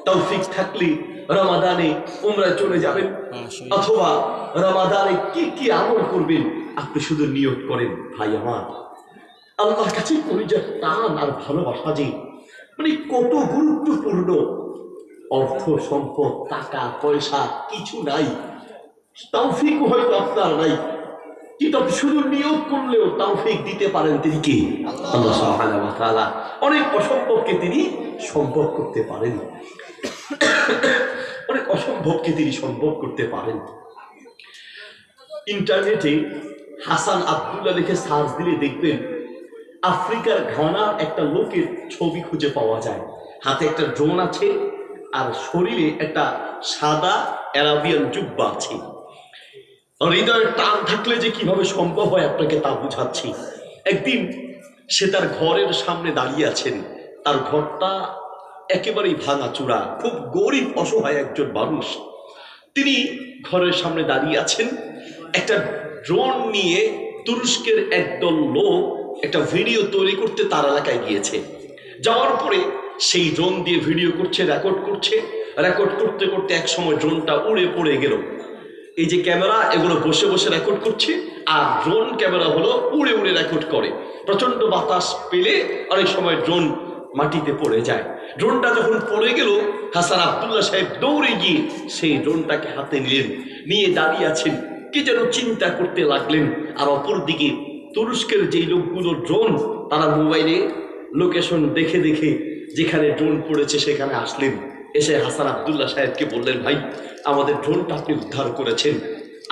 তৌফিক থাকলে রমাদানে উমরায় চলে যাবেন, অথবা রমাদানে কি কি আমল করবেন আপনি শুধু নিয়ত করেন। ভাই আমার, আল্লাহর কাছে কলিজার টান আর ভালোবাসা যে মানে কত গুরুত্বপূর্ণ। অর্থ সম্পদ, টাকা পয়সা কিছু নাই, তৌফিক হয়তো আপনার নাই, কিন্তু আপনি শুধু নিয়ত করলেও তৌফিক দিতে পারেন তিনি কে? আল্লাহ সুবহানাহু ওয়া তাআলা। অনেক অসম্ভবকে তিনি সম্ভব করতে পারেন, অনেক অসম্ভবকে তিনি সম্ভব করতে পারেন। ইন্টারনেটে হাসান আব্দুল্লাহ লিখে সার্চ দিলে দেখবেন আফ্রিকার ঘানার একটা লোকের ছবি খুঁজে পাওয়া যায়। হাতে একটা ড্রোন আছে আর শরীরে একটা সাদা আরাবিয়ান জুব্বা আছে। হৃদয়ের টান থাকলে যে কিভাবে সম্ভব হয় আপনাকে তা বুঝাচ্ছি। একদিন সে তার ঘরের সামনে দাঁড়িয়ে আছেন, তার ঘরটা একেবারেই ভাঙাচোরা, খুব গরিব অসহায় একজন মানুষ। তিনি ঘরের সামনে দাঁড়িয়ে আছেন, একটা ড্রোন নিয়ে তুরস্কের একদল লোক একটা ভিডিও তৈরি করতে তার এলাকায় গিয়েছে। যাওয়ার পরে সেই ড্রোন দিয়ে ভিডিও করছে, রেকর্ড করছে, রেকর্ড করতে করতে এক সময় ড্রোনটা উড়ে পড়ে গেল। এই যে ক্যামেরা এগুলো বসে বসে রেকর্ড করছে, আর ড্রোন ক্যামেরা হলো উড়ে উড়ে রেকর্ড করে। প্রচন্ড বাতাস পেলে অনেক সময় ড্রোন মাটিতে পড়ে যায়। ড্রোনটা যখন পড়ে গেল, হাসান আব্দুল্লাহ সাহেব দৌড়ে গিয়ে সেই ড্রোনটাকে হাতে নিলেন, নিয়ে দাঁড়িয়ে আছেন, কি যেন চিন্তা করতে লাগলেন। আর অপরদিকে তুরস্কের যেই লোকগুলো ড্রোন, তারা মোবাইলে লোকেশন দেখে দেখে যেখানে ড্রোন পড়েছে সেখানে আসলেন। এসে হাসান আব্দুল্লাহ সাহেবকে বললেন, ভাই আমাদের ড্রোনটা আপনি উদ্ধার করেছেন,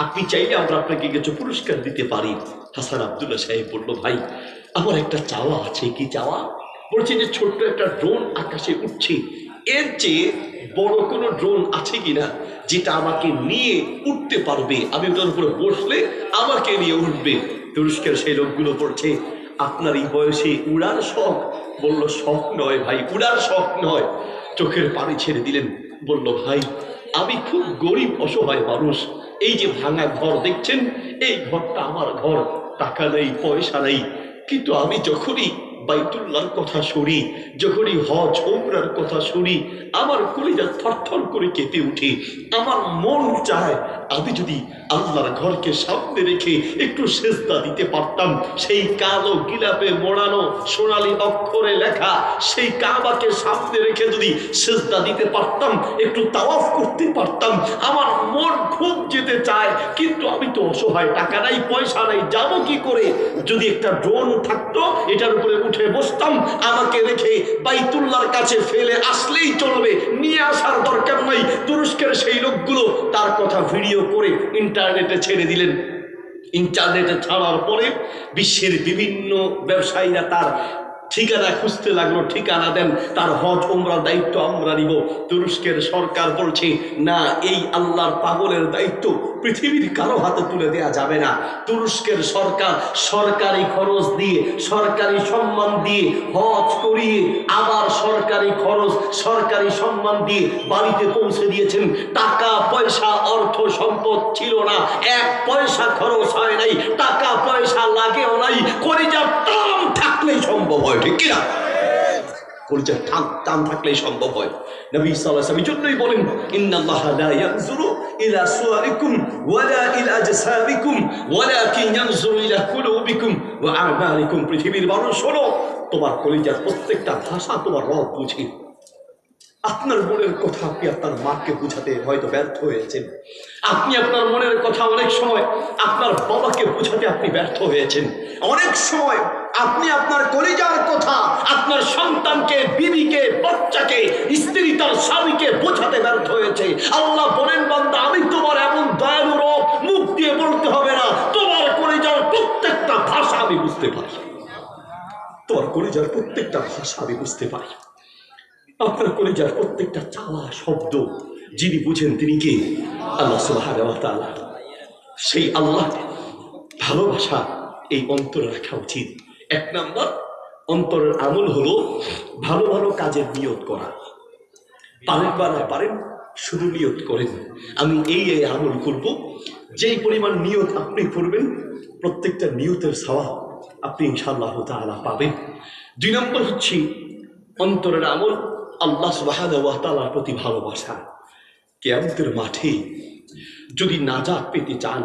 আপনি চাইলে আমরা আপনাকে কিছু পুরস্কার দিতে পারি। হাসান আব্দুল্লাহ সাহেব বলল, ভাই আমার একটা চাওয়া আছে। কি চাওয়া? বলছে যে ছোট্ট একটা ড্রোন আকাশে উঠছে, এর চেয়ে বড় কোনো ড্রোন আছে কিনা যেটা আমাকে নিয়ে উঠতে পারবে, আমি ওটার উপরে বসলে আমাকে নিয়ে উঠবে। তুরস্কের সেই লোকগুলো বলছে, আপনার এই বয়সে উড়ার শখ? বলল, শখ নয় ভাই, উড়ার শখ নয়। চোখের পানি ছেড়ে দিলেন, বলল, ভাই আমি খুব গরিব অসহায় মানুষ, এই যে ভাঙা ঘর দেখছেন, এই ঘরটা আমার ঘর, টাকা নেই পয়সা নেই, কিন্তু আমি যখনই বাইতুল্লাহর কথা শুনি, যখনই হজ উমরার কথা শুনি, আমার কলিজা থরথর করে কেঁপে উঠে। আমার মন চায় আমি যদি আল্লাহর ঘরকে সামনে রেখে একটু সেজদা দিতে পারতাম, সেই কালো গিলাপে মোড়ানো সোনালী অক্ষরে লেখা সেই কাবাকে সামনে রেখে যদি সেজদা দিতে পারতাম, একটু তাওয়াফ করতে পারতাম। আমার মন খুব যেতে চায়, কিন্তু আমি তো অসহায়, টাকা নাই পয়সা নাই, যাবো কি করে? যদি একটা ড্রোন থাকতো, এটার উপরে উঠে বসতাম, আমাকে রেখে বাইতুল্লাহর কাছে ফেলে আসলেই চলবে, নিয়ে আসার দরকার নাই। তুরস্কের সেই লোকগুলো তার কথা ভিডিও করে ইন্টারনেটে ছেড়ে দিলেন। ইন্টারনেটে ছাড়ার পরে বিশ্বের বিভিন্ন ব্যবসায়ীরা তার ঠিকানা খুঁজতে লাগলো, ঠিকানা দেন, তার হজ উমরার দায়িত্ব আমরা নিব। তুরস্কের সরকার বলছে, না, এই আল্লাহর পাগলের দায়িত্ব পৃথিবীর কারো হাতে তুলে দেয়া যাবে না। তুরস্কের সরকার সরকারি খরচ দিয়ে, সরকারি সম্মান দিয়ে হজ করিয়ে, আবার সরকারি খরচ সরকারি সম্মান দিয়ে বাড়িতে পৌঁছে দিয়েছেন। টাকা পয়সা অর্থ সম্পদ ছিল না, এক পয়সা খরচ হয় নাই, টাকা পয়সা লাগেও নাই, কলিজার টান থাকলেই সম্ভব হয়, ঠিক কিনা? কলিজার টান থাকলেই সম্ভব হয়। নবী সাল্লাল্লাহু আলাইহি ওয়াসাল্লাম জন্যই বলেন, ইন্নাল্লাহা লা ইয়ানজুরু ইলা সুওয়ারিকুম ওয়ালা ইলা আজসামিকুম ওয়ালাকিন ইয়ানজুরু ইলা কুলুবিকুম ওয়া আমালিকুম। পৃথিবীর মানুষ শোনো, তোমার কলিজার প্রত্যেকটা ভাষা তোমার রব বুঝে। আপনার মনের কথা আপনি আপনার মাকে বুঝাতে হয়তো ব্যর্থ হয়েছেন, আপনি আপনার মনের কথা অনেক সময় আপনার বাবাকে বুঝাতে আপনি ব্যর্থ হয়েছেন, অনেক সময় আপনি আপনার কলিজার কথা আপনার সন্তানকে, বিবিকে, বাচ্চাকে, স্ত্রী তার স্বামীকে বোঝাতে ব্যর্থ হয়েছে। আল্লাহ বলেন, বান্দা আমি তোমার এমন দয়ালু রব, মুখ দিয়ে বলতে হবে না, তোমার কলিজার প্রত্যেকটা ভাষা আমি বুঝতে পারি, তোমার কলিজার প্রত্যেকটা ভাষা আমি বুঝতে পারি। আপনার কলিজার প্রত্যেকটা চাওয়া শব্দ যিনি বুঝেন তিনি কে? আল্লাহ সুবহানাহু ওয়া তাআলা। সেই আল্লাহ ভালোবাসা এই অন্তরে রাখা উচিত। এক নাম্বার অন্তরের আমল হলো ভালো ভালো কাজের নিয়ত করা। পারেন বা না পারেন, শুধু নিয়ত করেন, আমি এই আমল করব। যেই পরিমাণ নিয়ত আপনি করবেন, প্রত্যেকটা নিয়তের সওয়াব আপনি ইনশাআল্লাহ তাআলা পাবেন। দুই নম্বর হচ্ছে অন্তরের আমল আল্লাহ সুবহানাহু ওয়া তাআলার প্রতি ভালোবাসা। কিয়ামতের মাঠে যদি নাজাত পেতে চান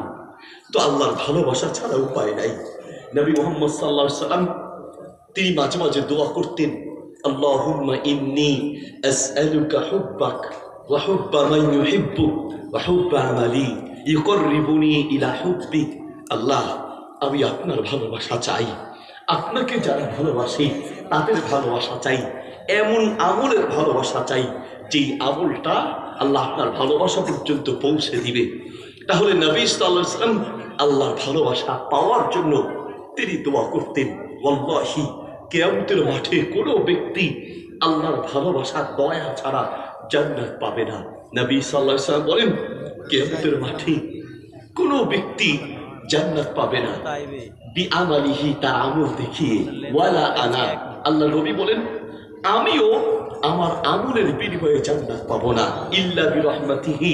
তো আল্লাহর ভালোবাসা ছাড়া উপায় নাই। নবী মুহাম্মদ সাল্লাল্লাহু আলাইহি ওয়াসাল্লাম তিনি মাঝে মাঝে দোয়া করতেন, আল্লাহুম্মা ইন্নী আসআলুকা হুব্বাক ওয়া হুব্বা মান ইউহিব্বুক ওয়া হুব্বা আমালি ইউকররিবুনি ইলা হুব্বিক। আল্লাহ, আমি আপনার ভালোবাসা চাই, আপনাকে যারা ভালোবাসে তাদের ভালোবাসা চাই, এমন আমলের ভালোবাসা চাই যেই আমলটা আল্লাহ আপনার ভালোবাসা পর্যন্ত পৌঁছে দিবে। তাহলে নবী সাল্লাল্লাহু আলাইহি ওয়াসাল্লাম আল্লাহর ভালোবাসা পাওয়ার জন্য তিনি দোয়া করতেন। ওয়াল্লাহি, কিয়ামতের মাঠে কোনো ব্যক্তি আল্লাহর ভালোবাসা দয়া ছাড়া জান্নাত পাবে না। নবী সাল্লাল্লাহু আলাইহি ওয়াসাল্লাম বলেন, কিয়ামতের মাঠে কোনো ব্যক্তি জান্নাত পাবে না বিআমালিহি, তার আমল দেখিয়ে, ওয়ালা আনা, আল্লাহ নবী বলেন আমিও আমার আমলের বিনিময়ে জান্নাত পাবো না, ইল্লা বিরহমাতিহি,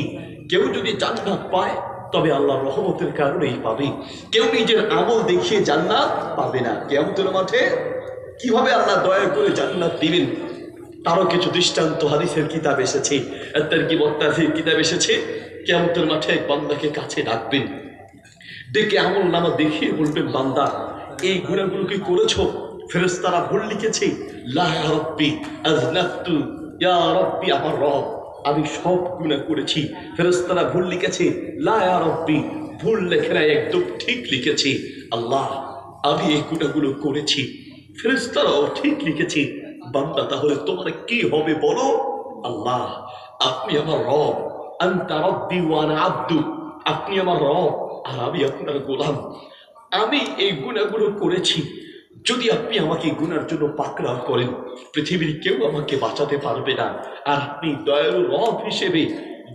কেউ যদি জান্নাত পায় তবে আল্লাহর রহমতের কারণেই পাবে, কেউ নিজের আমল দেখিয়ে জান্নাত পাবে না। কিয়ামতের মাঠে কিভাবে আল্লাহ দয়া করে জান্নাত দিবেন তারও কিছু দৃষ্টান্ত হাদিসের কিতাব এসেছে, তারগীব ওয়াত তারহীব কিতাব এসেছে। কিয়ামতের মাঠে এক বান্দাকে কাছে ডাকবেন, ডেকে আমল নামা দেখিয়ে বলবেন, বান্দা এই গুনাহগুলো কি করেছো? ফেরেশতারা ভুল লিখেছে, লা ইয়া রাব্বি আযনাবতু, ইয়া রাব্বি, আমার রব আমি সব গুনাহ করেছি। ফেরেশতারা ভুল লিখেছে, লা ইয়া রাব্বি, ভুল লেখে নাই, একদম ঠিক লিখেছে, আল্লাহ আমি এই গুনাহগুলো করেছি। ফেরেশতারাও ঠিক লিখেছে। বান্দা তাহলে তোমার কি হবে বলো? আল্লাহ আপনি আমার রব, আনতা রাব্বি ওয়া আনা আবদু, আপনি আমার রব আর আমি আপনার গোলাম। আমি এই গুনাহগুলো করেছি, যদি আপনি আমাকে গুনার জন্য পাকড়াও করেন পৃথিবীর কেউ আমাকে বাঁচাতে পারবে না, আর আপনি দয়ালু রব হিসেবে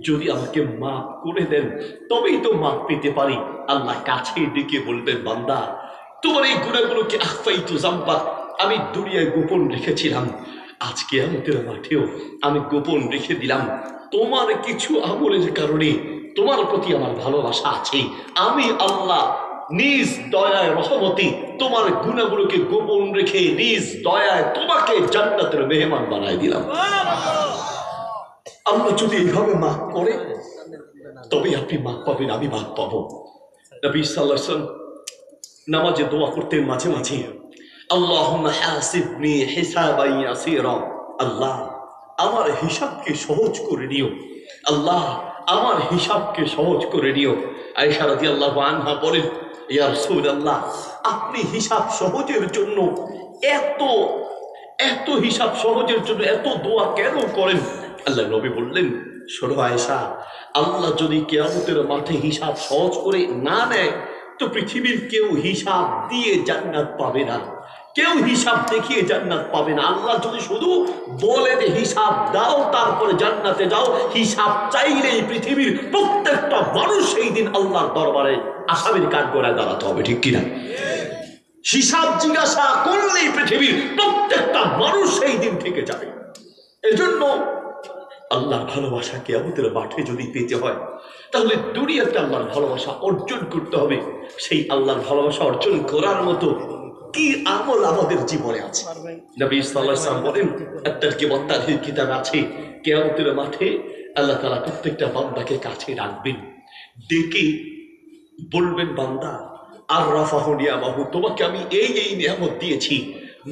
যদি আমাকে মাফ করে দেন তবেই তো মাফ পেতে পারি। আল্লাহ কাছে ডেকে বলবেন, বান্দা তোমার এই গুনাহগুলোকে আখফাইতু যামবা, আমি দুনিয়ায় গোপন রেখেছিলাম, আজকে কিয়ামতের মাঠেও আমি গোপন রেখে দিলাম। তোমার কিছু আমলের কারণে তোমার প্রতি আমার ভালোবাসা আছে, আমি আল্লাহ নিজ দয়ায় রহমতি তোমার গুনাহগুলোকে গোপন রেখে নিজ দয়ায় তোমাকে জান্নাতের মেহমান বানায় দিলাম। আল্লাহ যদি এইভাবে মাফ করে তবে আপনি মাফ পাবেন, আমি মাফ পাবো। নবী সাল্লাল্লাহু আলাইহি ওয়াসাল্লাম নামাজে দোয়া করতেন মাঝে মাঝে, আল্লাহুম্মা হাসিবনি হিসাবান ইয়াসীরা, আল্লাহ আমার হিসাবকে সহজ করে নিও, আল্লাহ আমার হিসাবকে সহজ করে নিও। আয়েশা রাদিয়াল্লাহু আনহা বলেন, ইয়া রাসূলুল্লাহ আপনি হিসাব সহজের জন্য এত এত হিসাব সহজের জন্য এত দোয়া কেন করেন? আল্লাহ নবী বললেন, শোনো আয়েশা, আল্লাহ যদি কিয়ামতের মাঠে হিসাব সহজ করে না নেয় তো পৃথিবীর কেউ হিসাব দিয়ে জান্নাত পাবে না, কেউ হিসাব দেখিয়ে জান্নাত পাবে না। আল্লাহ যদি শুধু বলে যে হিসাব দাও তারপরে জান্নাতে যাও, হিসাব চাইলেই পৃথিবীর প্রত্যেকটা মানুষ সেই দিন আল্লাহর দরবারে আসামির কাঠগড়ায় দাঁড়াতে হবে, ঠিক কিনা? হিসাব জিজ্ঞাসা করলেই পৃথিবীর প্রত্যেকটা মানুষ সেই দিন থেকে যাবে। এজন্য আল্লাহর ভালোবাসা কিয়ামতের মাঠে যদি পেতে হয় তাহলে দুনিয়াতে আল্লাহর ভালোবাসা অর্জন করতে হবে। সেই আল্লাহর ভালোবাসা অর্জন করার মতো কি আমল আমাদের জীবনে আছে? নবী সাল্লাল্লাহু আলাইহি ওয়াসাল্লাম বলেন, তারগীব ওয়াত তারহীব কিতাবে আছে, কিয়ামতের মাঠে আল্লাহ তাআলা প্রত্যেকটা বান্দাকে কাছে রাখবেন, ডেকে বলবেন, বান্দা আররাফাহু নিয়ামাহু, তোমাকে আমি এই এই নিয়ামত দিয়েছি,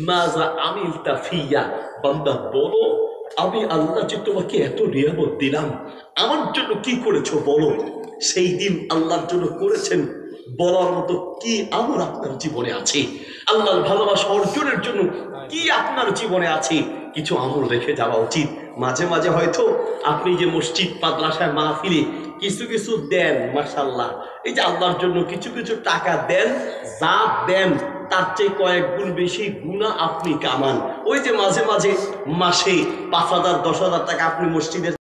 মাযা আমিলতা ফিয়া, বান্দা বলো আমি আল্লাহ যে তোমাকে এত নিয়ামত দিলাম আমার জন্য কি করেছো বলো। সেই দিন আল্লাহর জন্য করেছেন বলার মতো কি আমল আপনার জীবনে আছে? আল্লাহর ভালোবাসা অর্জনের জন্য কি আপনার জীবনে আছে? কিছু আমল রেখে যাওয়া উচিত। মাঝে মাঝে হয়তো আপনি যে মসজিদ মাদ্রাসায় মাহফিলে কিছু কিছু দেন, মাশাআল্লাহ, এই যে আল্লাহর জন্য কিছু কিছু টাকা দেন, যা দেন তার চেয়ে কয়েক গুণ বেশি গুনাহ আপনি কামান। ওই যে মাঝে মাঝে মাসে 5,000 10,000 টাকা আপনি মসজিদের